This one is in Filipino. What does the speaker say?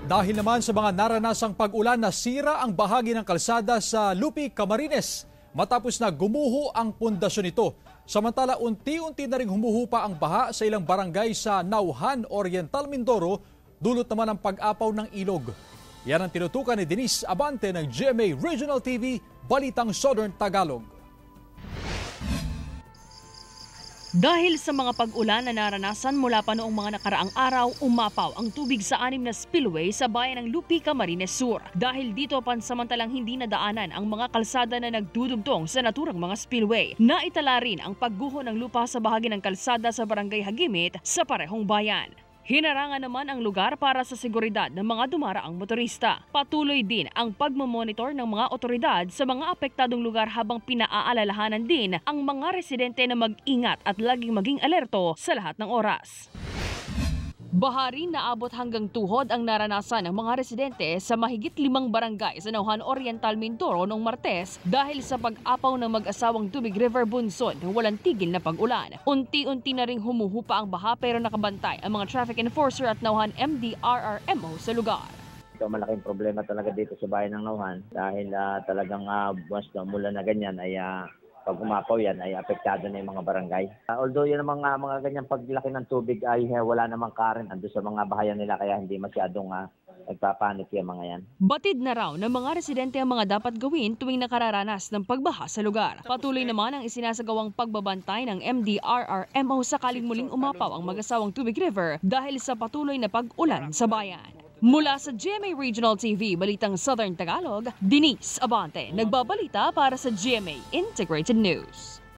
Dahil naman sa mga naranasang pag-ulan, nasira ang bahagi ng kalsada sa Lupi, Camarines matapos na gumuho ang pundasyon nito. Samantala, unti-unti na ring humuhupa ang baha sa ilang barangay sa Nauhan, Oriental Mindoro, dulot naman ang pag-apaw ng ilog. Yan ang tinutukan ni Denise Abante ng GMA Regional TV, Balitang Southern Tagalog. Dahil sa mga pag-ulan na naranasan mula pa noong mga nakaraang araw, umapaw ang tubig sa 6 na spillway sa bayan ng Lupi, Camarines Sur. Dahil dito pansamantalang hindi nadaanan ang mga kalsada na nagdudugtong sa naturang mga spillway. Naitala rin ang pagguho ng lupa sa bahagi ng kalsada sa Barangay Hagimit sa parehong bayan. Hinarangan naman ang lugar para sa seguridad ng mga dumaraang motorista. Patuloy din ang pagmamonitor ng mga otoridad sa mga apektadong lugar habang pinaaalalahanan din ang mga residente na mag-ingat at laging maging alerto sa lahat ng oras. Baha rin naabot hanggang tuhod ang naranasan ng mga residente sa mahigit 5 barangay sa Nauhan Oriental Mindoro noong Martes dahil sa pag-apaw ng mag-asawang Tubig River Bunsod ng walang tigil na pag-ulan. Unti-unti na ring humuhupa ang baha pero nakabantay ang mga traffic enforcer at Nauhan MDRRMO sa lugar. Ito malaking problema talaga dito sa bayan ng Nauhan dahil talagang buwas na umulan na ganyan ay pag umapaw yan ay apektado na yung mga barangay. Although yan mga ganyang paglaki ng tubig ay wala namang current ando sa mga bahayan nila kaya hindi masyadong nagpapanik yung mga yan. Batid na raw ng mga residente ang mga dapat gawin tuwing nakararanas ng pagbaha sa lugar. Patuloy naman ang isinasagawang pagbabantay ng MDRRMO sakaling muling umapaw ang mag-asawang Tubig River dahil sa patuloy na pag-ulan sa bayan. Mula sa GMA Regional TV, Balitang Southern Tagalog, Denise Abante, nagbabalita para sa GMA Integrated News.